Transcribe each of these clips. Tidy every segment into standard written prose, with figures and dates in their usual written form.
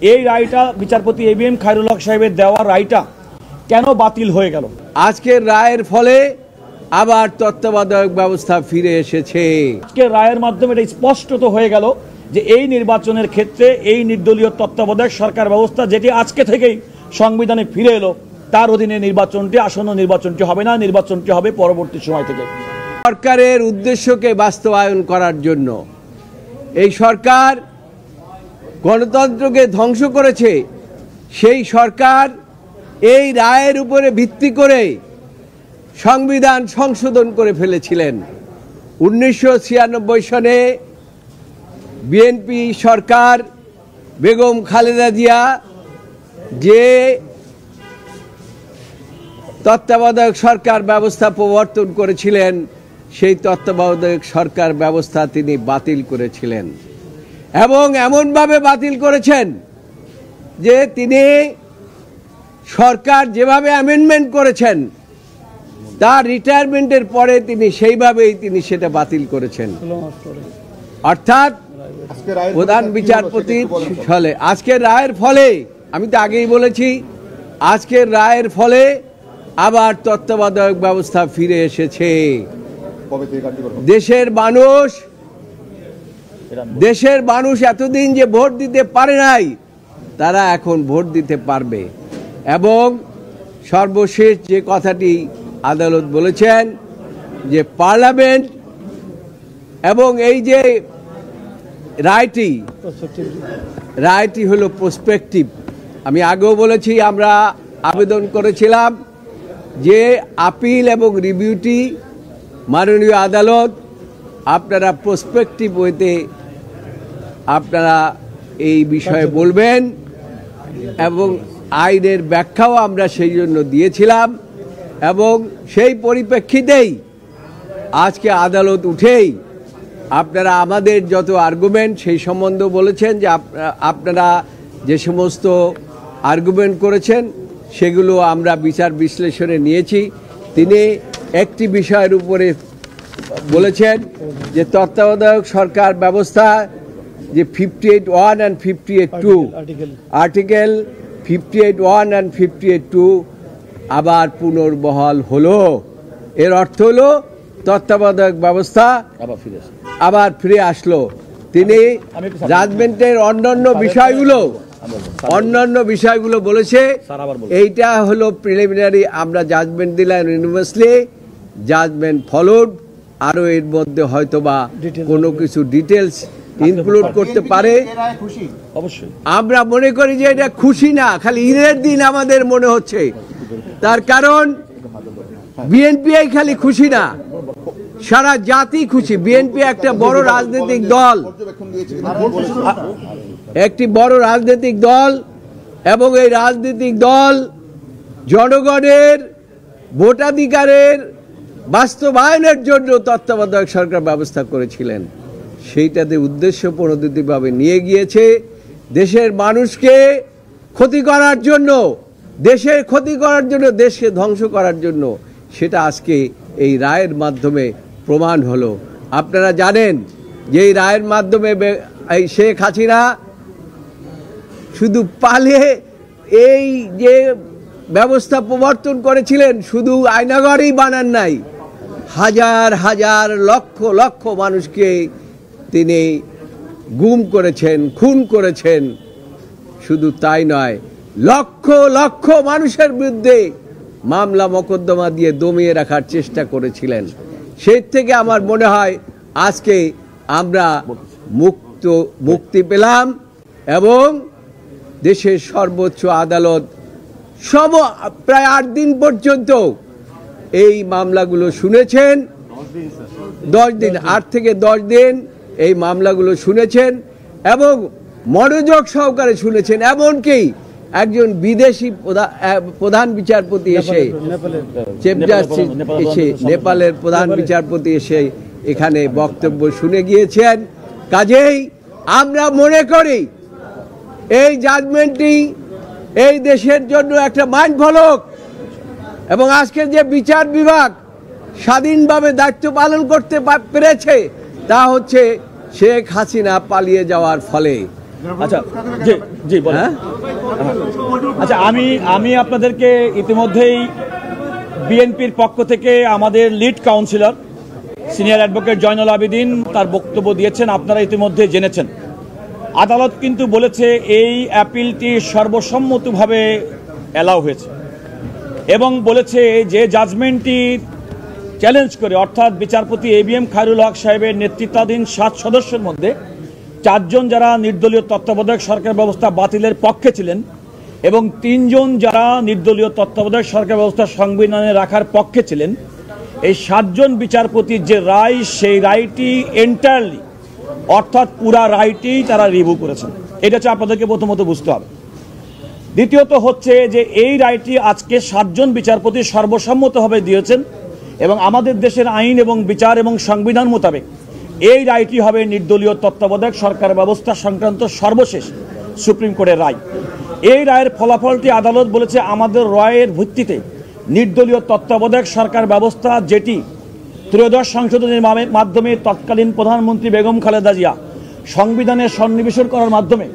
এই রায়টা বিচারপতি এবিএম খায়রুল হক সাহেবের দেওয়া রায়টা কেন বাতিল হয়ে গেল? আজকের রায়ের ফলে আবার তত্ত্বাবধায়ক ব্যবস্থা ফিরে এসেছে। আজকের রায়ের মাধ্যমে এটা স্পষ্টত হয়ে গেল যে এই নির্বাচনের ক্ষেত্রে এই নির্দলীয় তত্ত্বাবধায়ক সরকার ব্যবস্থা, যেটি আজকে থেকেই সংবিধানে ফিরে এলো, তার অধীনে নির্বাচনটি, আসন্ন নির্বাচনটি হবে না, নির্বাচনটি হবে পরবর্তী সময় থেকে। সরকারের উদ্দেশ্যকে বাস্তবায়ন করার জন্য এই সরকার গণতন্ত্রকে ধ্বংস করেছে। সেই সরকার এই রায়ের উপরে ভিত্তি করে সংবিধান সংশোধন করে ফেলেছিলেন। 1996 সনে বিএনপি সরকার বেগম খালেদা জিয়া যে তত্ত্বাবধায়ক সরকার ব্যবস্থা প্রবর্তন করেছিলেন, সেই তত্ত্বাবধায়ক সরকার ব্যবস্থা তিনি বাতিল করেছিলেন এবং এমনভাবে বাতিল করেছেন যে তিনি সরকার যেভাবে অ্যামেন্ডমেন্ট করেছেন তার রিটায়ারমেন্টের পরে তিনি সেইভাবেই সেটা বাতিল করেছেন। অর্থাৎ প্রধান বিচারপতির ফলে আজকের রায়ের ফলে, আমি তো আগেই বলেছি, আজকের রায়ের ফলে আবার তত্ত্বাবধায়ক ব্যবস্থা ফিরে এসেছে। দেশের মানুষ এতদিন যে ভোট দিতে পারে নাই, তারা এখন ভোট দিতে পারবে। এবং সর্বশেষ যে কথাটি আদালত বলেছেন যে পার্লামেন্ট এবং এই যে রায়টি হলো প্রসপেক্টিভ। আমি আগেও বলেছি, আমরা আবেদন করেছিলাম যে আপিল এবং রিভিউটি মাননীয় আদালত আপনারা প্রসপেক্টিভ ওয়েতে আপনারা এই বিষয়ে বলবেন এবং আইনের ব্যাখ্যাও আমরা সেই জন্য দিয়েছিলাম। এবং সেই পরিপ্রেক্ষিতেই আজকে আদালত উঠেই আপনারা আমাদের যত আর্গুমেন্ট সেই সম্বন্ধে বলেছেন যে আপনারা যে সমস্ত আর্গুমেন্ট করেছেন সেগুলো আমরা বিচার বিশ্লেষণে নিয়েছি। তিনি একটি বিষয়ের উপরে বলেছেন যে তত্ত্বাবধায়ক সরকার ব্যবস্থা যে 58(1) and 58(2) আর্টিকেল 58(1) and 58(2) আবার পুনর্বহাল হলো। এর অর্থ হলো তত্ত্বাবধায়ক ব্যবস্থা আবার ফিরে আসলো। তিনি জাজমেন্টের অন্যান্য বিষয়গুলো বলেছে, এইটা হলো প্রিলিমিনারি, আমরা জাজমেন্ট দিলাম ইউনিভার্সালি, জাজমেন্ট ফলোড, আরো এর মধ্যে হয়তোবা কোনো কিছু ডিটেলস ইনক্লুড করতে পারে। অবশ্যই আমরা মনে করি যে এটা খুশি না, খালি ঈদের দিন আমাদের মনে হচ্ছে। তার কারণ বিএনপি খালি খুশি না, সারা জাতি খুশি। বিএনপি একটা বড় রাজনৈতিক দল, একটি বড় রাজনৈতিক দল, এবং এই রাজনৈতিক দল জনগণের ভোটাধিকারের বাস্তবায়নের জন্য তত্ত্বাবধায়ক সরকার ব্যবস্থা করেছিলেন। সেইটাতে উদ্দেশ্য প্রণোদিতভাবে নিয়ে গিয়েছে দেশের মানুষকে ক্ষতি করার জন্য, দেশের ক্ষতি করার জন্য, দেশকে ধ্বংস করার জন্য। সেটা আজকে এই রায়ের মাধ্যমে প্রমাণ হলো। আপনারা জানেন যে এই রায়ের মাধ্যমে এই শেখ হাসিনা শুধু পালিয়ে এই যে ব্যবস্থা প্রবর্তন করেছিলেন, শুধু আয়নাঘরই বানান নাই, হাজার হাজার লক্ষ লক্ষ মানুষকে তিনি গুম করেছেন, খুন করেছেন। শুধু তাই নয়, লক্ষ লক্ষ মানুষের বিরুদ্ধে মামলা মোকদ্দমা দিয়ে দমিয়ে রাখার চেষ্টা করেছিলেন। সেই থেকে আমার মনে হয় আজকে আমরা মুক্তি পেলাম এবং দেশের সর্বোচ্চ আদালত প্রায় 8 দিন পর্যন্ত এই মামলাগুলো শুনেছেন। 10 দিন, 8 থেকে 10 দিন এই মামলাগুলো শুনেছেন এবং মনোযোগ সহকারে শুনেছেন। এমনকি একজন বিদেশি প্রধান বিচারপতি এসে, চিফ জাস্টিস এসে, নেপালের প্রধান বিচারপতি এসে এখানে বক্তব্য শুনে গিয়েছেন। কাজেই আমরা মনে করি এই জাজমেন্টটি এই দেশের জন্য একটা মাইল ফলক এবং আজকে যে বিচার বিভাগ স্বাধীনভাবে দায়িত্ব পালন করতে পেরেছে তা হচ্ছে শেখ হাসিনা পালিয়ে যাওয়ার ফলে। আচ্ছা জি জি বলেন। আচ্ছা আমি আপনাদেরকে ইতিমধ্যেই বিএনপির পক্ষ থেকে আমাদের lead councillor senior advocate Zainul Abedin তার বক্তব্য দিয়েছেন, আপনারা ইতিমধ্যে জেনেছেন। আদালত কিন্তু বলেছে এই অ্যাপিলটি সর্বসম্মতভাবে অ্যালাউ হয়েছে এবং বলেছে যে জাজমেন্টটি চ্যালেঞ্জ করে, অর্থাৎ বিচারপতি ABM খায়রুল হক সাহেবের নেতৃত্বাধীন 7 সদস্যের মধ্যে 4 জন যারা নির্দলীয় তত্ত্বাবধায়ক সরকার ব্যবস্থা বাতিলের পক্ষে ছিলেন এবং 3 জন যারা নির্দলীয় তত্ত্বাবধায়ক সরকার ব্যবস্থা সংবিধানে রাখার পক্ষে ছিলেন, এই 7 জন বিচারপতির যে রায়, সেই রায়টি এন্টায়ারলি অর্থাৎ পুরা রায়টি তারা রিভিউ করেছেন। এটা হচ্ছে আপনাদেরকে প্রথমত বুঝতে হবে। দ্বিতীয়ত হচ্ছে যে এই রায়টি আজকে 7 জন বিচারপতি সর্বসম্মতভাবে দিয়েছেন এবং আমাদের দেশের আইন এবং বিচার এবং সংবিধান মোতাবেক এই রায়টি হবে নির্দলীয় তত্ত্বাবধায়ক সরকার ব্যবস্থা সংক্রান্ত সর্বশেষ সুপ্রিম কোর্টের রায়। এই রায়ের ফলাফলটি আদালত বলেছে আমাদের রায়ের ভিত্তিতে নির্দলীয় তত্ত্বাবধায়ক সরকার ব্যবস্থা, যেটি ত্রয়োদশ সংশোধনীর মাধ্যমে তৎকালীন প্রধানমন্ত্রী বেগম খালেদা জিয়া সংবিধানে সন্নিবেশন করার মাধ্যমে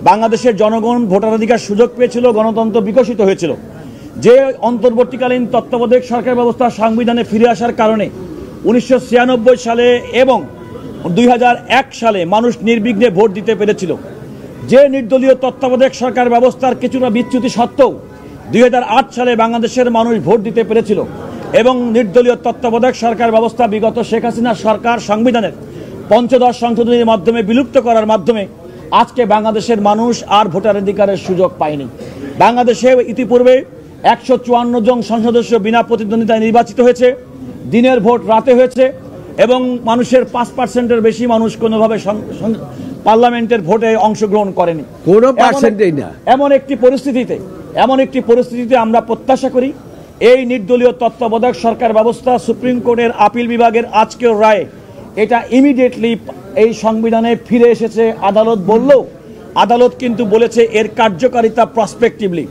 বাংলাদেশের জনগণ ভোটাধিকার সুযোগ পেয়েছিল, গণতন্ত্র বিকশিত হয়েছিল। যে অন্তর্বর্তীকালীন তত্ত্বাবধায়ক সরকার ব্যবস্থা সংবিধানে ফিরে আসার কারণে 1996 সালে এবং 2001 সালে মানুষ নির্বিঘ্নে ভোট দিতে পেরেছিল। যে নির্দলীয় তত্ত্বাবধায়ক সরকার ব্যবস্থার কিছুটা বিচ্যুতি সত্ত্বেও 2008 সালে বাংলাদেশের মানুষ ভোট দিতে পেরেছিল এবং নির্দলীয় তত্ত্বাবধায়ক সরকার ব্যবস্থা বিগত শেখ হাসিনা সরকার সংবিধানের ৫ম সংশোধনীর মাধ্যমে বিলুপ্ত করার মাধ্যমে আজকে বাংলাদেশের মানুষ আর ভোটাধিকারের সুযোগ পায়নি। বাংলাদেশে ইতিপূর্বে 154 জন সংসদ সদস্য বিনা প্রতিদ্বন্দ্বিতায় নির্বাচিত হয়েছে, দিনের ভোট রাতে হয়েছে এবং মানুষের 5%-এর বেশি মানুষ কোনোভাবে পার্লামেন্টের ভোটে অংশগ্রহণ করেনি। কোনো পার্সেন্টেই না। এমন একটি পরিস্থিতিতে আমরা প্রত্যাশা করি এই নির্দলীয় তত্ত্বাবধায়ক সরকার ব্যবস্থা সুপ্রিম কোর্টের আপিল বিভাগের আজকের রায়ে এটা ইমিডিয়েটলি এই সংবিধানে ফিরে এসেছে। আদালত বললেও আদালত কিন্তু বলেছে এর কার্যকারিতা প্রসপেক্টিভলি।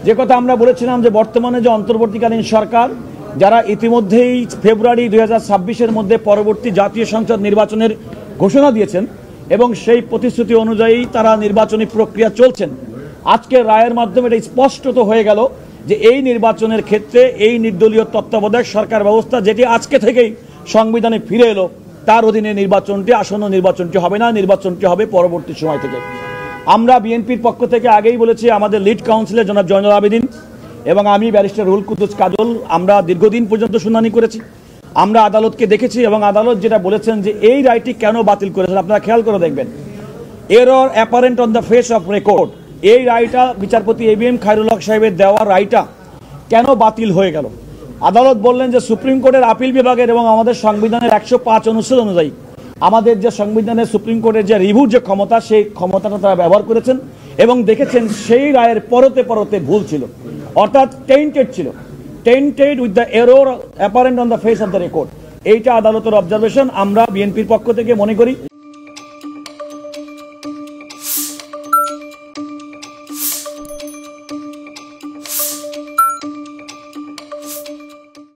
যে কথা আমরা বলেছিলাম যে বর্তমানে যে অন্তর্বর্তীকালীন সরকার, যারা ইতিমধ্যেই ফেব্রুয়ারি 2026-এর মধ্যে পরবর্তী জাতীয় সংসদ নির্বাচনের ঘোষণা দিয়েছেন এবং সেই প্রতিশ্রুতি অনুযায়ী তারা নির্বাচনী প্রক্রিয়া চলছেন, আজকের রায়ের মাধ্যমে এটা স্পষ্টত হয়ে গেল যে এই নির্বাচনের ক্ষেত্রে এই নির্দলীয় তত্ত্বাবধায়ক সরকার ব্যবস্থা, যেটি আজকে থেকেই সংবিধানে ফিরে এলো, তার অধীনে নির্বাচনটি, আসন্ন নির্বাচনটি হবে না, নির্বাচনটি হবে পরবর্তী সময় থেকে। আমরা বিএনপির পক্ষ থেকে আগেই বলেছি, আমাদের লিড কাউন্সিলর জনাব জয়নুল আবেদিন এবং আমি ব্যারিস্টার রুহুল কুদ্দুস কাজল, আমরা দীর্ঘদিন পর্যন্ত শুনানি করেছি, আমরা আদালতকে দেখেছি এবং আদালত যেটা বলেছেন যে এই রায়টি কেন বাতিল করেছেন আপনারা খেয়াল করে দেখবেন। Error apparent on the face of record, এই রায়টা বিচারপতি ABM খায়রুল হক সাহেবের দেওয়া রায়টা কেন বাতিল হয়ে গেল। আদালত বললেন যে সুপ্রিম কোর্টের আপিল বিভাগের এবং আমাদের সংবিধানের 105 অনুচ্ছেদ অনুযায়ী আমাদের যে সংবিধানের সুপ্রিম কোর্টের যে রিভিউর যে ক্ষমতা, সেই ক্ষমতাটা তারা ব্যবহার করেছেন এবং দেখেছেন সেই রায়ের পরতে পরতে ভুল ছিল, অর্থাৎ টেইন্টেড ছিল, tainted with the error apparent on the face of the record. এইটা আদালতের অবজারভেশন। আমরা বিএনপির পক্ষ থেকে মনে করি